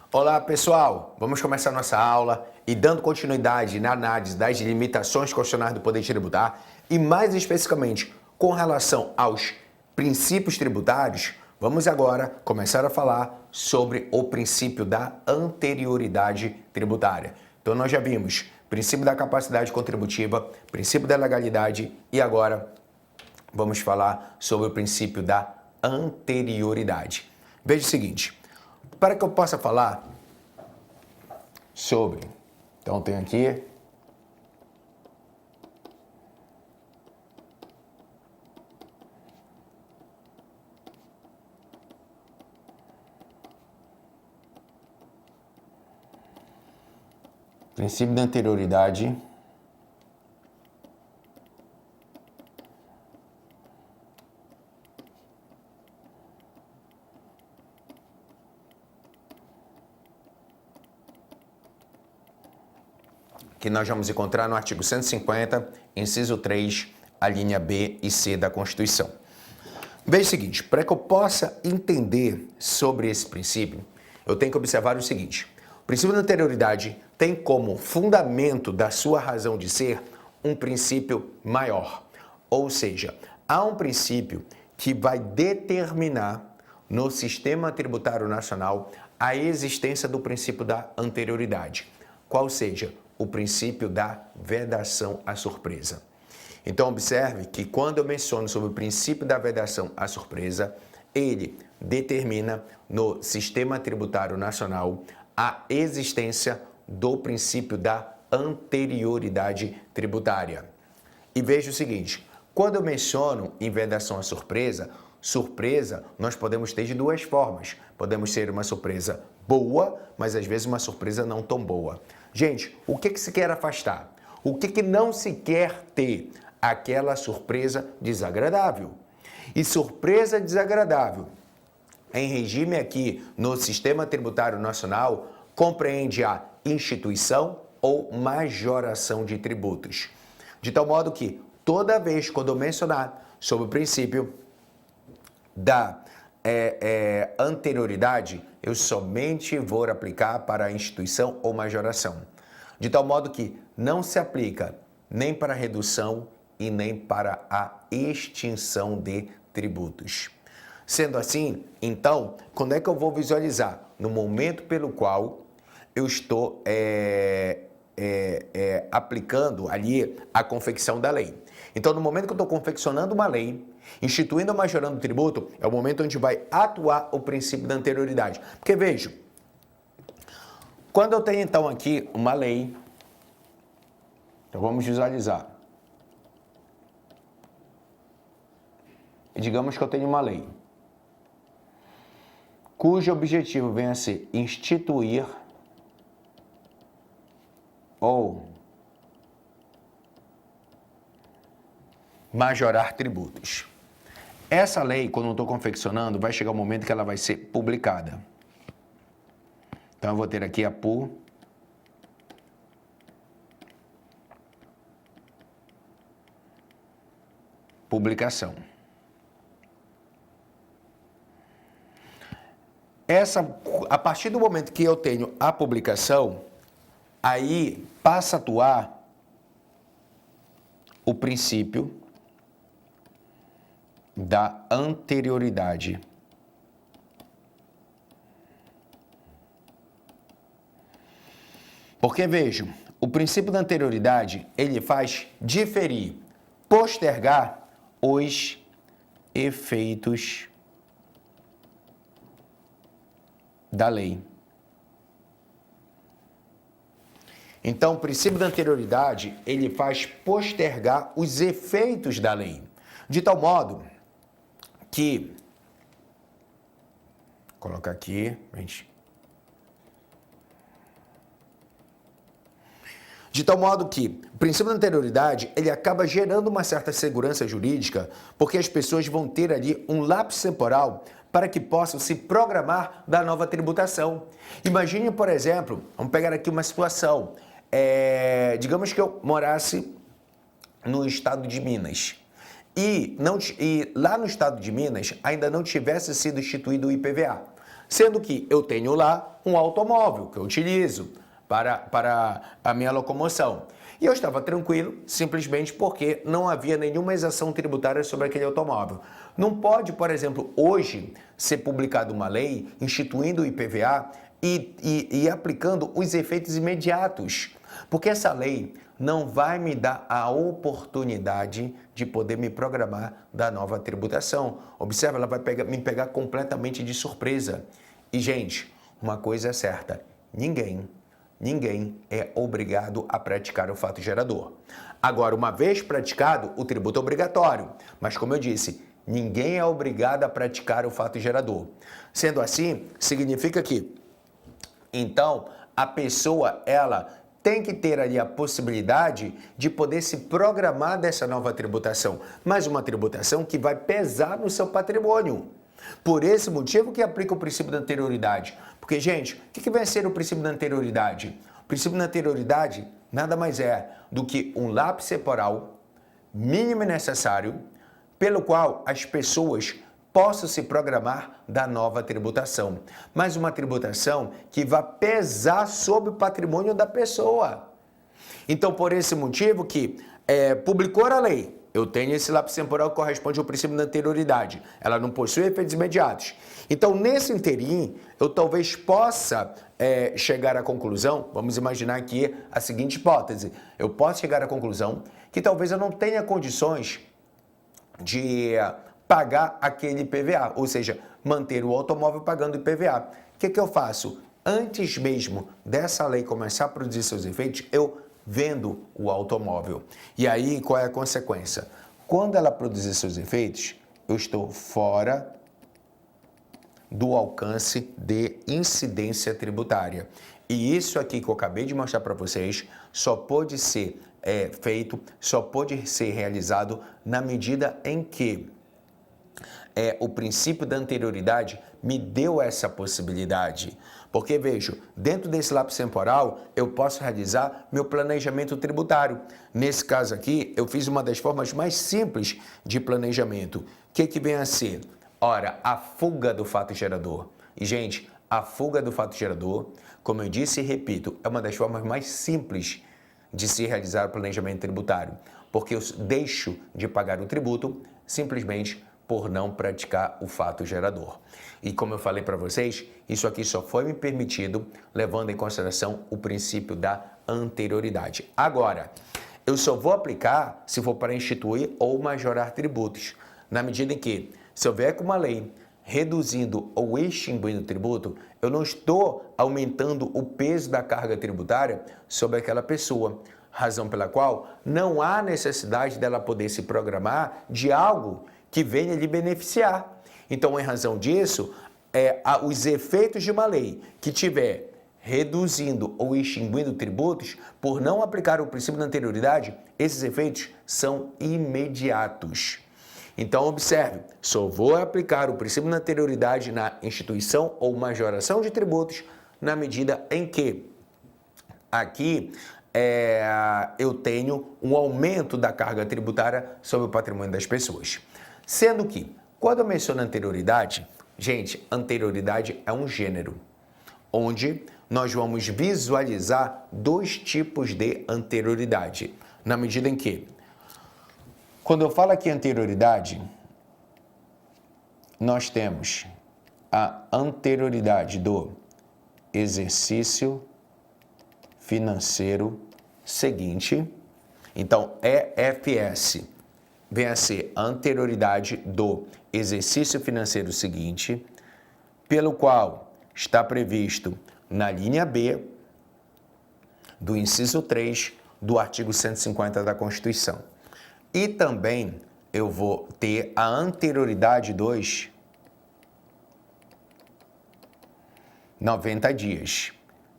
Olá pessoal, vamos começar nossa aula e dando continuidade na análise das limitações constitucionais do poder tributar e mais especificamente com relação aos princípios tributários, vamos agora começar a falar sobre o princípio da anterioridade tributária. Então nós já vimos princípio da capacidade contributiva, princípio da legalidade e agora vamos falar sobre o princípio da anterioridade. Veja o seguinte, para que eu possa falar sobre, então tem aqui princípio da anterioridade que nós vamos encontrar no artigo 150, inciso 3, a linha B e C da Constituição. Veja o seguinte, para que eu possa entender sobre esse princípio, eu tenho que observar o seguinte, o princípio da anterioridade tem como fundamento da sua razão de ser um princípio maior, ou seja, há um princípio que vai determinar no sistema tributário nacional a existência do princípio da anterioridade, qual seja o princípio da vedação à surpresa. Então, observe que quando eu menciono sobre o princípio da vedação à surpresa, ele determina no sistema tributário nacional a existência do princípio da anterioridade tributária. E veja o seguinte, quando eu menciono em vedação à surpresa, surpresa nós podemos ter de duas formas. Podemos ter uma surpresa boa, mas às vezes uma surpresa não tão boa. Gente, o que se quer afastar? O que não se quer ter? Aquela surpresa desagradável. E surpresa desagradável, em regime aqui no Sistema Tributário Nacional, compreende a instituição ou majoração de tributos. De tal modo que, toda vez quando eu mencionar sobre o princípio da anterioridade, eu somente vou aplicar para a instituição ou majoração. De tal modo que não se aplica nem para a redução e nem para a extinção de tributos. Sendo assim, então, quando é que eu vou visualizar? No momento pelo qual eu estou aplicando ali a confecção da lei. Então, no momento que eu estou confeccionando uma lei, instituindo ou majorando o tributo, é o momento onde vai atuar o princípio da anterioridade. Porque, veja, quando eu tenho, então, aqui uma lei, então vamos visualizar. Digamos que eu tenho uma lei, cujo objetivo vem a ser instituir ou majorar tributos. Essa lei, quando eu estou confeccionando, vai chegar o momento que ela vai ser publicada. Então, eu vou ter aqui a publicação. A partir do momento que eu tenho a publicação, aí passa a atuar o princípio da anterioridade. Porque, vejam, o princípio da anterioridade, ele faz diferir, postergar os efeitos da lei. Então, o princípio da anterioridade, ele faz postergar os efeitos da lei. De tal modo que, vou colocar aqui, gente. De tal modo que o princípio da anterioridade, ele acaba gerando uma certa segurança jurídica, porque as pessoas vão ter ali um lapso temporal para que possam se programar da nova tributação. Imagine, por exemplo, vamos pegar aqui uma situação, digamos que eu morasse no estado de Minas e lá no estado de Minas ainda não tivesse sido instituído o IPVA, sendo que eu tenho lá um automóvel que eu utilizo para a minha locomoção. E eu estava tranquilo, simplesmente porque não havia nenhuma exação tributária sobre aquele automóvel. Não pode, por exemplo, hoje ser publicada uma lei instituindo o IPVA e aplicando os efeitos imediatos, porque essa lei não vai me dar a oportunidade de poder me programar da nova tributação. Observa, ela vai me pegar completamente de surpresa. E, gente, uma coisa é certa, ninguém é obrigado a praticar o fato gerador. Agora, uma vez praticado, o tributo é obrigatório, mas como eu disse, ninguém é obrigado a praticar o fato gerador. Sendo assim, significa que, então, a pessoa, ela tem que ter ali a possibilidade de poder se programar dessa nova tributação, mas uma tributação que vai pesar no seu patrimônio. Por esse motivo que aplica o princípio da anterioridade. Porque, gente, o que vai ser o princípio da anterioridade? O princípio da anterioridade nada mais é do que um lápis temporal mínimo e necessário pelo qual as pessoas possam se programar da nova tributação. Mas uma tributação que vai pesar sobre o patrimônio da pessoa. Então, por esse motivo que publicou a lei, eu tenho esse lápis temporal que corresponde ao princípio da anterioridade. Ela não possui efeitos imediatos. Então, nesse interim, eu talvez possa chegar à conclusão, vamos imaginar aqui a seguinte hipótese, eu posso chegar à conclusão que talvez eu não tenha condições de pagar aquele IPVA, ou seja, manter o automóvel pagando IPVA. O que eu faço? Antes mesmo dessa lei começar a produzir seus efeitos, eu vendo o automóvel. E aí, qual é a consequência? Quando ela produzir seus efeitos, eu estou fora do alcance de incidência tributária. E isso aqui que eu acabei de mostrar para vocês só pode ser feito, só pode ser realizado na medida em que o princípio da anterioridade me deu essa possibilidade. Porque, vejo, dentro desse lápis temporal, eu posso realizar meu planejamento tributário. Nesse caso aqui, eu fiz uma das formas mais simples de planejamento. O que vem a ser? Ora, a fuga do fato gerador. E, gente, a fuga do fato gerador, como eu disse e repito, é uma das formas mais simples de se realizar o planejamento tributário. Porque eu deixo de pagar o tributo simplesmente por não praticar o fato gerador. E como eu falei para vocês, isso aqui só foi me permitido levando em consideração o princípio da anterioridade. Agora, eu só vou aplicar se for para instituir ou majorar tributos, na medida em que, se eu vier com uma lei reduzindo ou extinguindo o tributo, eu não estou aumentando o peso da carga tributária sobre aquela pessoa, razão pela qual não há necessidade dela poder se programar de algo que venha lhe beneficiar. Então, em razão disso, os efeitos de uma lei que tiver reduzindo ou extinguindo tributos, por não aplicar o princípio da anterioridade, esses efeitos são imediatos. Então, observe, só vou aplicar o princípio da anterioridade na instituição ou majoração de tributos na medida em que aqui eu tenho um aumento da carga tributária sobre o patrimônio das pessoas. Sendo que, quando eu menciono anterioridade, gente, anterioridade é um gênero, onde nós vamos visualizar dois tipos de anterioridade, na medida em que, quando eu falo aqui anterioridade, nós temos a anterioridade do exercício financeiro seguinte, então EFS vem a ser a anterioridade do exercício financeiro seguinte, pelo qual está previsto na linha B do inciso 3 do artigo 150 da Constituição. E também eu vou ter a anterioridade dos 90 dias,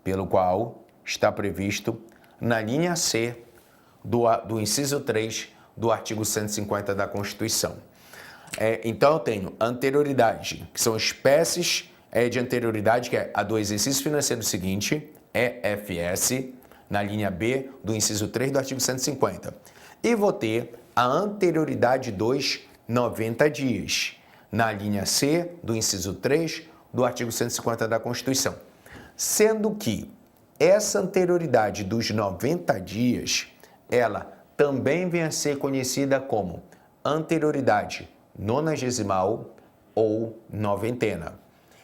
pelo qual está previsto na linha C do inciso 3 do artigo 150 da Constituição. Então, eu tenho anterioridade, que são espécies de anterioridade, que é a do exercício financeiro seguinte, EFS, na linha B do inciso 3 do artigo 150. e vou ter a anterioridade dos 90 dias, na linha C do inciso 3 do artigo 150 da Constituição. Sendo que essa anterioridade dos 90 dias, ela também vem a ser conhecida como anterioridade nonagesimal ou noventena.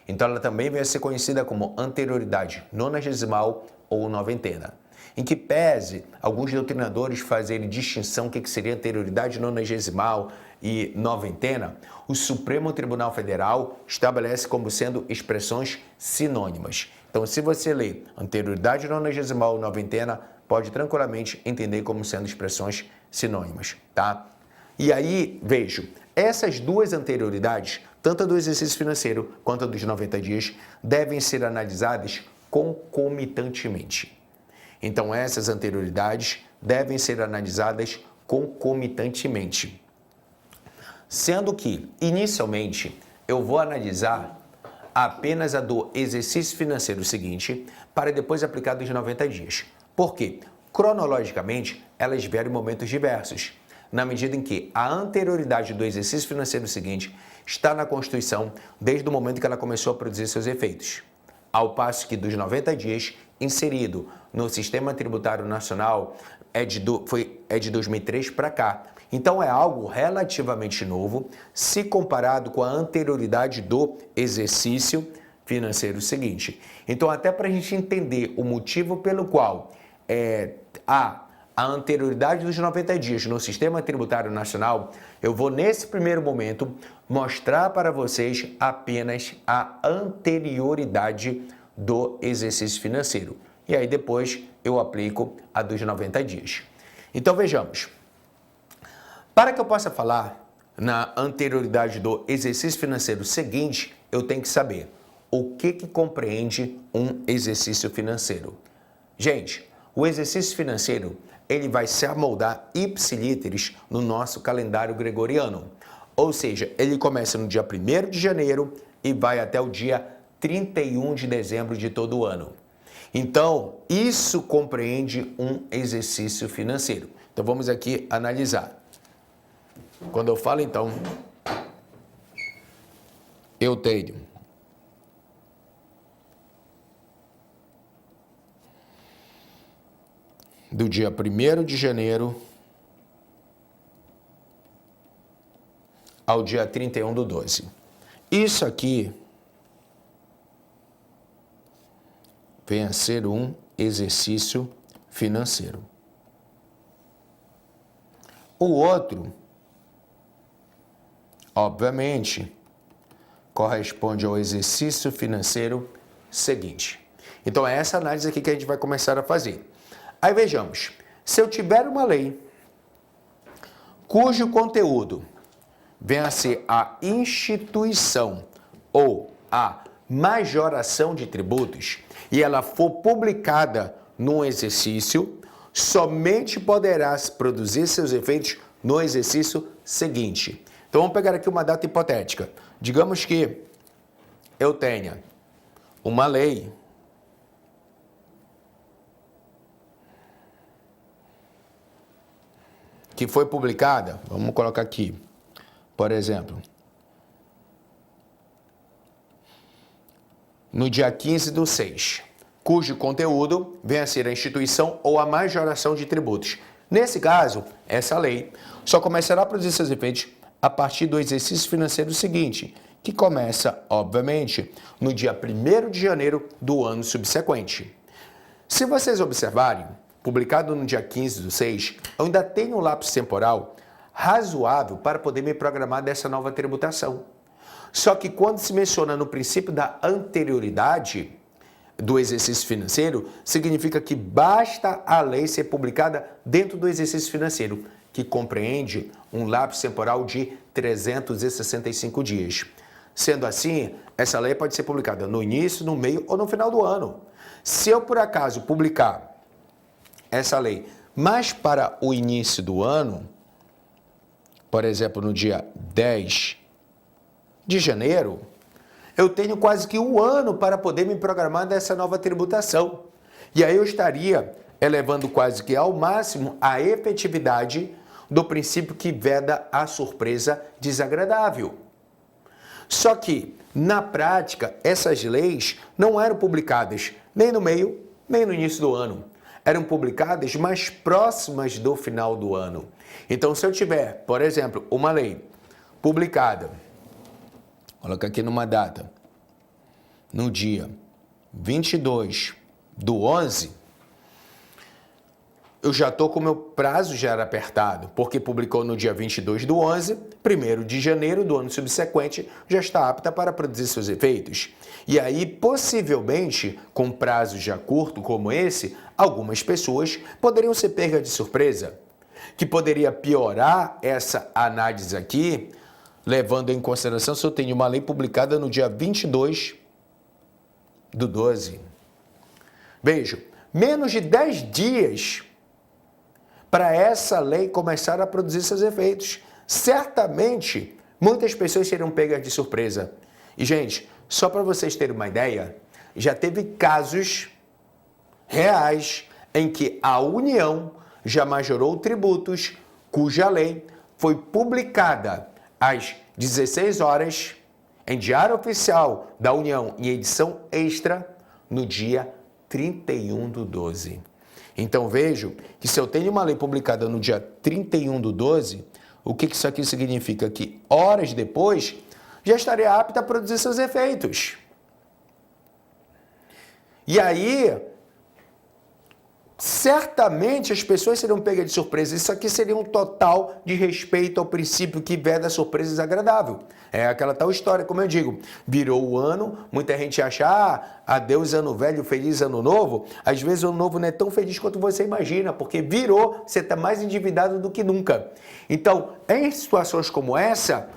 Então, ela também vem a ser conhecida como anterioridade nonagesimal ou noventena. Em que pese alguns doutrinadores fazerem distinção do que seria anterioridade nonagesimal e noventena, o Supremo Tribunal Federal estabelece como sendo expressões sinônimas. Então, se você lê anterioridade nonagesimal ou noventena, pode tranquilamente entender como sendo expressões sinônimas, tá? E aí, vejo, essas duas anterioridades, tanto a do exercício financeiro quanto a dos 90 dias, devem ser analisadas concomitantemente. Então, essas anterioridades devem ser analisadas concomitantemente. Sendo que, inicialmente, eu vou analisar apenas a do exercício financeiro seguinte, para depois aplicar dos 90 dias. Por quê? Cronologicamente, elas vieram em momentos diversos, na medida em que a anterioridade do exercício financeiro seguinte está na Constituição desde o momento que ela começou a produzir seus efeitos, ao passo que dos 90 dias inserido no Sistema Tributário Nacional é de 2003 para cá. Então é algo relativamente novo se comparado com a anterioridade do exercício financeiro seguinte. Então, até para a gente entender o motivo pelo qual há a anterioridade dos 90 dias no Sistema Tributário Nacional, eu vou, nesse primeiro momento, mostrar para vocês apenas a anterioridade do exercício financeiro. E aí depois eu aplico a dos 90 dias. Então, vejamos. Para que eu possa falar na anterioridade do exercício financeiro seguinte, eu tenho que saber o que compreende um exercício financeiro. Gente, o exercício financeiro ele vai se amoldar ipsilíteres no nosso calendário gregoriano. Ou seja, ele começa no dia 1º de janeiro e vai até o dia 31 de dezembro de todo ano. Então, isso compreende um exercício financeiro. Então, vamos aqui analisar. Quando eu falo, então, eu tenho do dia 1º de janeiro ao dia 31/12. Isso aqui vem a ser um exercício financeiro. O outro, obviamente, corresponde ao exercício financeiro seguinte. Então, é essa análise aqui que a gente vai começar a fazer. Aí vejamos, se eu tiver uma lei cujo conteúdo vem a ser a instituição ou a majoração de tributos e ela for publicada num exercício, somente poderá produzir seus efeitos no exercício seguinte. Então vamos pegar aqui uma data hipotética. Digamos que eu tenha uma lei que foi publicada, vamos colocar aqui, por exemplo, no dia 15/6, cujo conteúdo vem a ser a instituição ou a majoração de tributos. Nesse caso, essa lei só começará a produzir seus efeitos a partir do exercício financeiro seguinte, que começa, obviamente, no dia 1º de janeiro do ano subsequente. Se vocês observarem, publicado no dia 15/6, eu ainda tenho um lapso temporal razoável para poder me programar dessa nova tributação. Só que quando se menciona no princípio da anterioridade do exercício financeiro, significa que basta a lei ser publicada dentro do exercício financeiro, que compreende um lapso temporal de 365 dias. Sendo assim, essa lei pode ser publicada no início, no meio ou no final do ano. Se eu, por acaso, publicar essa lei mais para o início do ano, por exemplo, no dia 10 de janeiro, eu tenho quase que um ano para poder me programar dessa nova tributação. E aí eu estaria elevando quase que ao máximo a efetividade do princípio que veda a surpresa desagradável. Só que, na prática, essas leis não eram publicadas nem no meio, nem no início do ano. Eram publicadas mais próximas do final do ano. Então, se eu tiver, por exemplo, uma lei publicada, coloca aqui numa data, no dia 22/11, eu já estou com o meu prazo já era apertado, porque publicou no dia 22/11, 1º de janeiro do ano subsequente, já está apta para produzir seus efeitos. E aí, possivelmente, com prazo já curto como esse, algumas pessoas poderiam ser pegas de surpresa, que poderia piorar essa análise aqui, levando em consideração se eu tenho uma lei publicada no dia 22/12. Veja, menos de 10 dias para essa lei começar a produzir seus efeitos. Certamente, muitas pessoas serão pegas de surpresa. E, gente, só para vocês terem uma ideia, já teve casos reais em que a União já majorou tributos cuja lei foi publicada às 16 horas em Diário Oficial da União em edição extra no dia 31/12. Então vejo que se eu tenho uma lei publicada no dia 31/12, o que isso aqui significa? Que horas depois já estaria apta a produzir seus efeitos. E aí, certamente as pessoas seriam pegas de surpresa. Isso aqui seria um total de respeito ao princípio que veda a surpresa desagradável. É aquela tal história, como eu digo, virou o ano, muita gente acha, adeus ano velho, feliz ano novo. Às vezes o ano novo não é tão feliz quanto você imagina, porque virou, você está mais endividado do que nunca. Então, em situações como essa,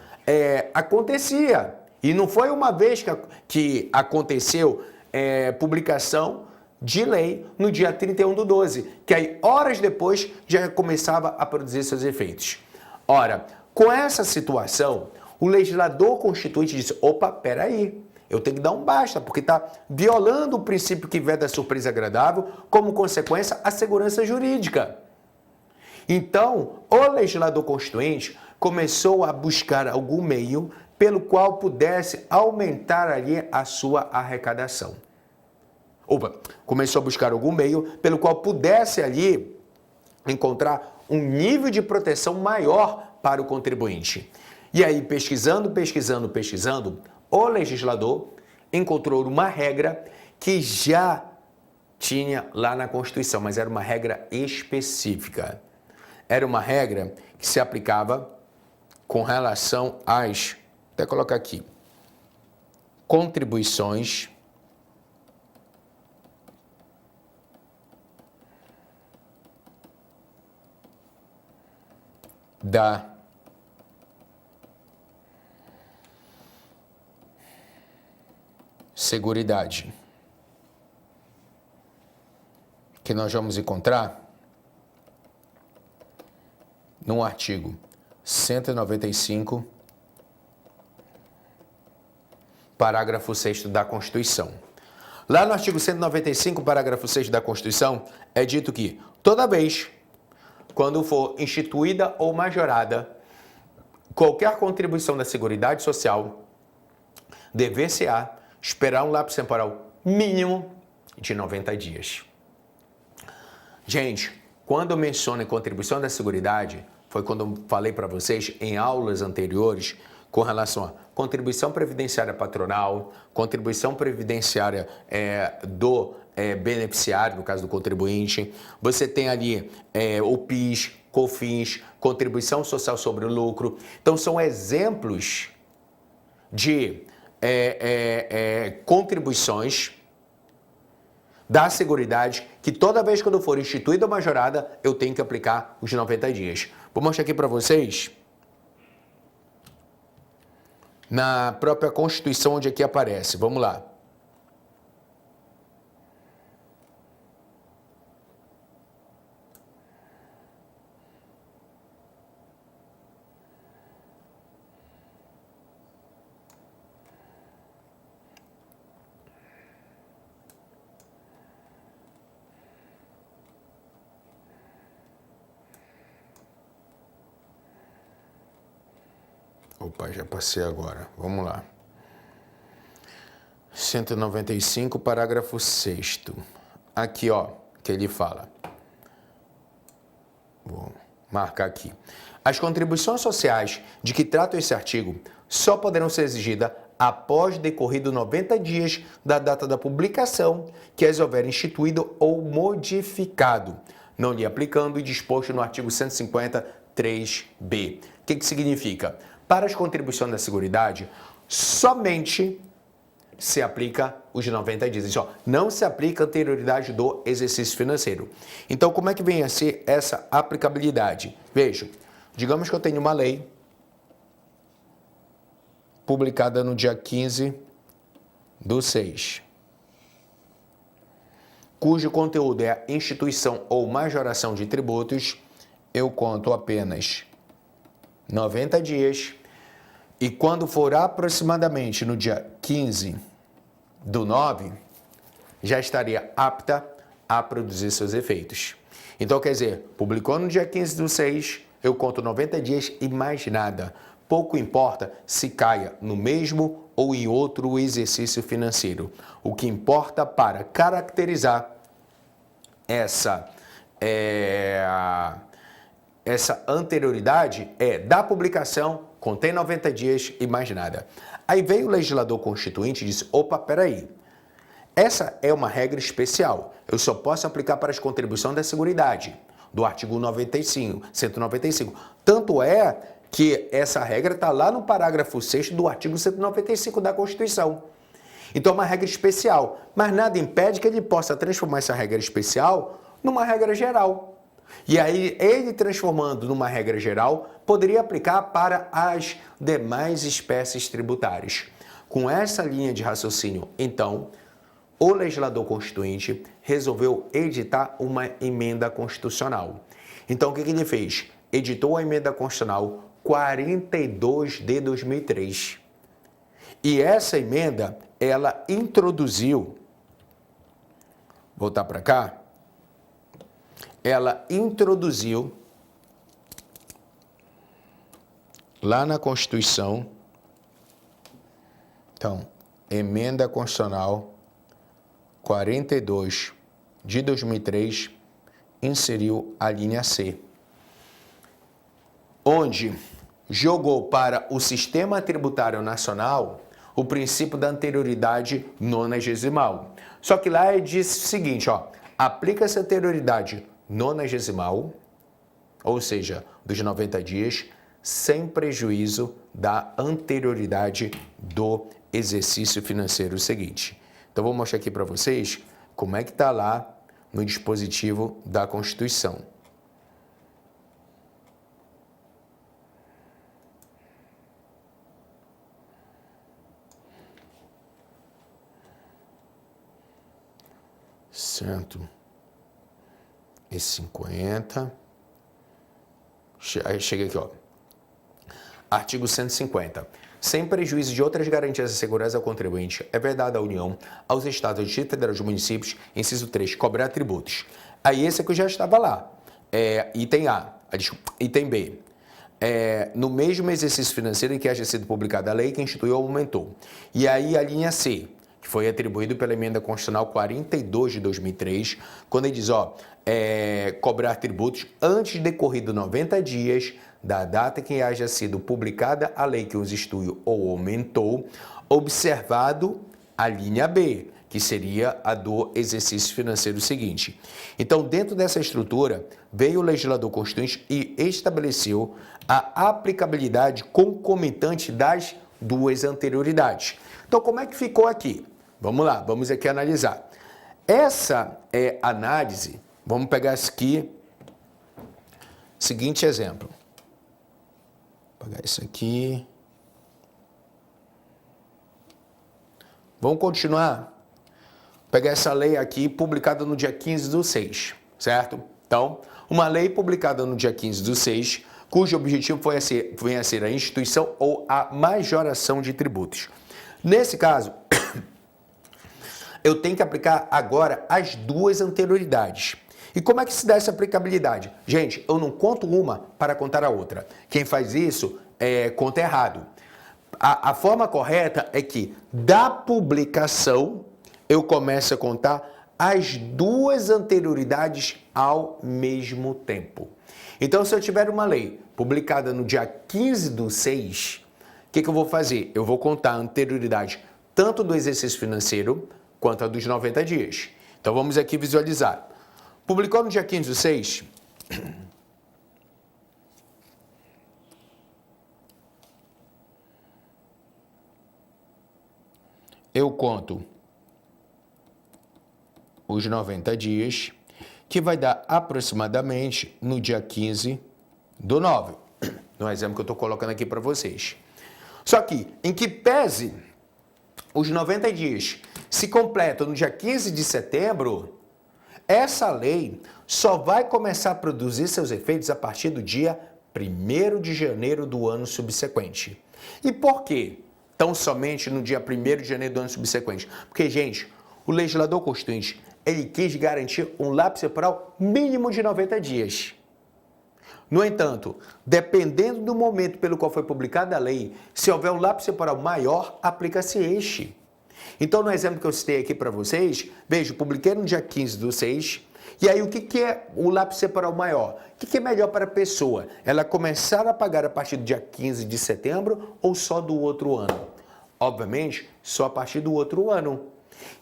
acontecia. E não foi uma vez que aconteceu publicação de lei no dia 31/12, que aí horas depois já começava a produzir seus efeitos. Ora, com essa situação, o legislador constituinte disse, opa, peraí, eu tenho que dar um basta, porque está violando o princípio que veda a surpresa agradável, como consequência, a segurança jurídica. Então, o legislador constituinte começou a buscar algum meio pelo qual pudesse aumentar ali a sua arrecadação. Começou a buscar algum meio pelo qual pudesse ali encontrar um nível de proteção maior para o contribuinte. E aí, pesquisando, o legislador encontrou uma regra que já tinha lá na Constituição, mas era uma regra específica. Era uma regra que se aplicava com relação às, até colocar aqui, contribuições da Seguridade, que nós vamos encontrar no artigo 195, parágrafo 6º da Constituição. Lá no artigo 195, parágrafo 6º da Constituição, é dito que toda vez quando for instituída ou majorada qualquer contribuição da Seguridade Social, dever-se-á esperar um lapso temporal mínimo de 90 dias. Gente, quando eu menciono contribuição da Seguridade, foi quando eu falei para vocês em aulas anteriores com relação a contribuição previdenciária patronal, contribuição previdenciária do beneficiário, no caso do contribuinte. Você tem ali o PIS, COFINS, contribuição social sobre o lucro. Então, são exemplos de contribuições da Seguridade que toda vez que eu for instituída ou majorada, eu tenho que aplicar os 90 dias. Vou mostrar aqui para vocês na própria Constituição onde aqui aparece. Vamos lá. Opa, já passei agora. Vamos lá. 195, parágrafo 6º. Aqui, ó, que ele fala. Vou marcar aqui. As contribuições sociais de que trata esse artigo só poderão ser exigidas após decorrido 90 dias da data da publicação que as houver instituído ou modificado, não lhe aplicando o disposto no artigo 150, 3b. O que significa? Para as contribuições da Seguridade, somente se aplica os 90 dias. Isso, ó, não se aplica a anterioridade do exercício financeiro. Então, como é que vem a ser essa aplicabilidade? Veja, digamos que eu tenho uma lei publicada no dia 15/6, cujo conteúdo é a instituição ou majoração de tributos. Eu conto apenas 90 dias e quando for aproximadamente no dia 15/9, já estaria apta a produzir seus efeitos. Então, quer dizer, publicou no dia 15/6, eu conto 90 dias e mais nada. Pouco importa se caia no mesmo ou em outro exercício financeiro. O que importa para caracterizar essa anterioridade é da publicação, contém 90 dias e mais nada. Aí veio o legislador constituinte e disse, opa, peraí, essa é uma regra especial, eu só posso aplicar para as contribuições da Seguridade, do artigo 195. Tanto é que essa regra está lá no parágrafo 6º do artigo 195 da Constituição. Então é uma regra especial, mas nada impede que ele possa transformar essa regra especial numa regra geral. E aí, ele transformando numa regra geral, poderia aplicar para as demais espécies tributárias. Com essa linha de raciocínio, então, o legislador constituinte resolveu editar uma emenda constitucional. Então, o que ele fez? Editou a emenda constitucional 42 de 2003. E essa emenda, ela introduziu, voltar para cá, ela introduziu lá na Constituição, então, emenda constitucional 42 de 2003, inseriu a linha C, onde jogou para o sistema tributário nacional o princípio da anterioridade nonagesimal. Só que lá ele disse o seguinte, ó, aplica-se a anterioridade nonagesimal, ou seja, dos 90 dias, sem prejuízo da anterioridade do exercício financeiro seguinte. Então, vou mostrar aqui para vocês como é que está lá no dispositivo da Constituição. Cento e 50. Aí chega aqui, ó. Artigo 150. Sem prejuízo de outras garantias asseguradas ao contribuinte, é vedado à União, aos Estados, ao Distrito Federal e aos municípios, inciso 3, cobrar tributos. Aí esse aqui já estava lá. Item A, item B. No mesmo exercício financeiro em que haja sido publicada a lei que instituiu ou aumentou. E aí a linha C, que foi atribuído pela emenda constitucional 42 de 2003, quando ele diz, ó, cobrar tributos antes de decorrido 90 dias da data que haja sido publicada a lei que os instituiu ou aumentou, observado a linha B, que seria a do exercício financeiro seguinte. Então, dentro dessa estrutura, veio o legislador constituinte e estabeleceu a aplicabilidade concomitante das duas anterioridades. Então, como é que ficou aqui? Vamos lá, vamos aqui analisar. Essa análise, vamos pegar aqui, seguinte exemplo. Vou pegar isso aqui. Vamos continuar. Pegar essa lei aqui, publicada no dia 15/6, certo? Então, uma lei publicada no dia 15/6, cujo objetivo venha a ser a instituição ou a majoração de tributos. Nesse caso, eu tenho que aplicar agora as duas anterioridades. E como é que se dá essa aplicabilidade? Gente, eu não conto uma para contar a outra. Quem faz isso conta errado. A forma correta é que da publicação eu começo a contar as duas anterioridades ao mesmo tempo. Então, se eu tiver uma lei publicada no dia 15/6, o que eu vou fazer? Eu vou contar a anterioridade tanto do exercício financeiro quanto a dos 90 dias. Então, vamos aqui visualizar. Publicou no dia 15/6... eu conto os 90 dias, que vai dar aproximadamente no dia 15/9, no exemplo que eu estou colocando aqui para vocês. Só que, em que pese os 90 dias se completam no dia 15 de setembro, essa lei só vai começar a produzir seus efeitos a partir do dia 1º de janeiro do ano subsequente. E por quê? Tão somente no dia 1º de janeiro do ano subsequente. Porque, gente, o legislador constituinte, ele quis garantir um lapso temporal mínimo de 90 dias. No entanto, dependendo do momento pelo qual foi publicada a lei, se houver um lapso temporal maior, aplica-se este. Então, no exemplo que eu citei aqui para vocês, veja, publiquei no dia 15/6, e aí o que é o lapso temporal maior? O que é melhor para a pessoa? Ela começar a pagar a partir do dia 15 de setembro ou só do outro ano? Obviamente, só a partir do outro ano.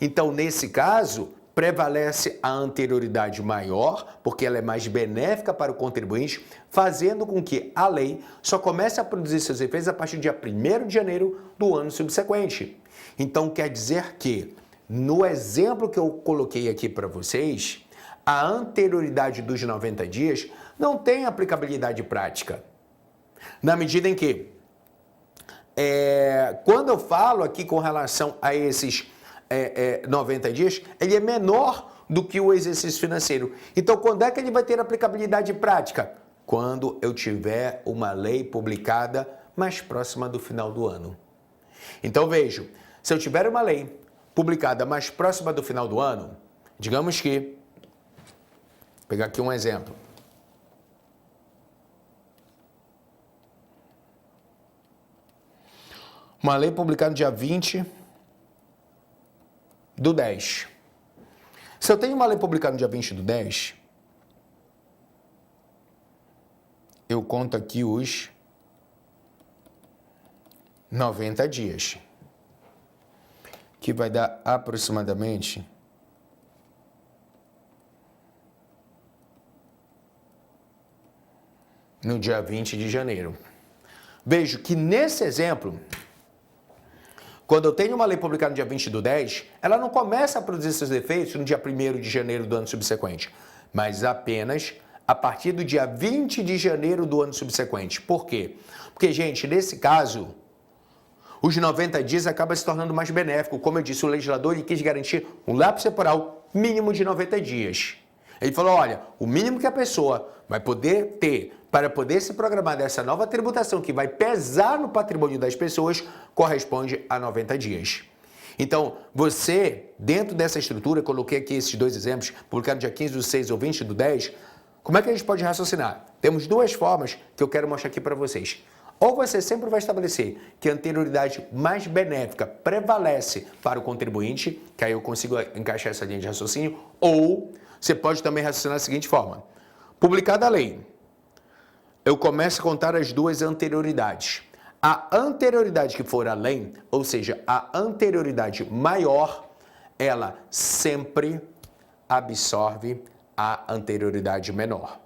Então, nesse caso, prevalece a anterioridade maior, porque ela é mais benéfica para o contribuinte, fazendo com que a lei só comece a produzir seus efeitos a partir do dia 1º de janeiro do ano subsequente. Então, quer dizer que, no exemplo que eu coloquei aqui para vocês, a anterioridade dos 90 dias não tem aplicabilidade prática. Na medida em que, quando eu falo aqui com relação a esses 90 dias, ele é menor do que o exercício financeiro. Então, quando é que ele vai ter aplicabilidade prática? Quando eu tiver uma lei publicada mais próxima do final do ano. Então, vejo, se eu tiver uma lei publicada mais próxima do final do ano, digamos que, vou pegar aqui um exemplo. Uma lei publicada no dia 20/10. Se eu tenho uma lei publicada no dia 20/10, eu conto aqui os 90 dias, que vai dar aproximadamente no dia 20 de janeiro. Vejo que nesse exemplo, quando eu tenho uma lei publicada no dia 20/10, ela não começa a produzir seus efeitos no dia 1º de janeiro do ano subsequente, mas apenas a partir do dia 20 de janeiro do ano subsequente. Por quê? Porque, gente, nesse caso, os 90 dias acaba se tornando mais benéfico. Como eu disse, o legislador ele quis garantir um lapso temporal mínimo de 90 dias. Ele falou, olha, o mínimo que a pessoa vai poder ter para poder se programar dessa nova tributação que vai pesar no patrimônio das pessoas corresponde a 90 dias. Então, você, dentro dessa estrutura, coloquei aqui esses dois exemplos, publicado dia 15/6 ou 20/10, como é que a gente pode raciocinar? Temos duas formas que eu quero mostrar aqui para vocês. Ou você sempre vai estabelecer que a anterioridade mais benéfica prevalece para o contribuinte, que aí eu consigo encaixar essa linha de raciocínio, ou você pode também raciocinar da seguinte forma. Publicada a lei, eu começo a contar as duas anterioridades. A anterioridade que for além, ou seja, a anterioridade maior, ela sempre absorve a anterioridade menor.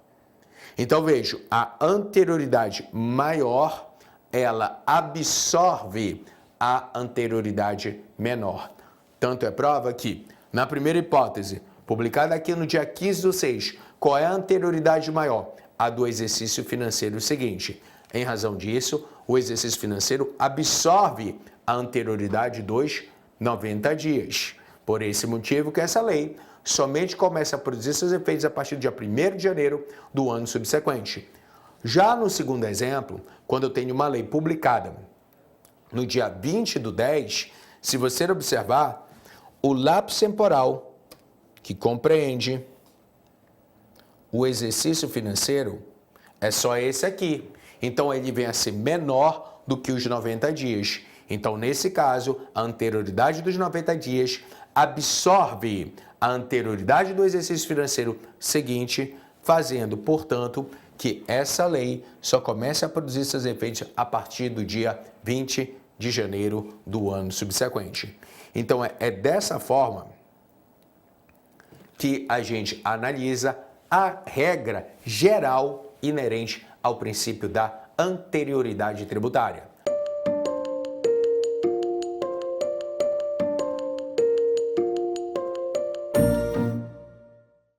Então, vejo, a anterioridade maior, ela absorve a anterioridade menor. Tanto é prova que, na primeira hipótese, publicada aqui no dia 15/6, qual é a anterioridade maior? A do exercício financeiro seguinte. Em razão disso, o exercício financeiro absorve a anterioridade dos 90 dias. Por esse motivo que essa lei somente começa a produzir seus efeitos a partir do dia 1º de janeiro do ano subsequente. Já no segundo exemplo, quando eu tenho uma lei publicada no dia 20/10, se você observar, o lapso temporal que compreende o exercício financeiro é só esse aqui. Então, ele vem a ser menor do que os 90 dias. Então, nesse caso, a anterioridade dos 90 dias absorve a anterioridade do exercício financeiro seguinte, fazendo, portanto, que essa lei só comece a produzir seus efeitos a partir do dia 20 de janeiro do ano subsequente. Então, é dessa forma que a gente analisa a regra geral inerente ao princípio da anterioridade tributária.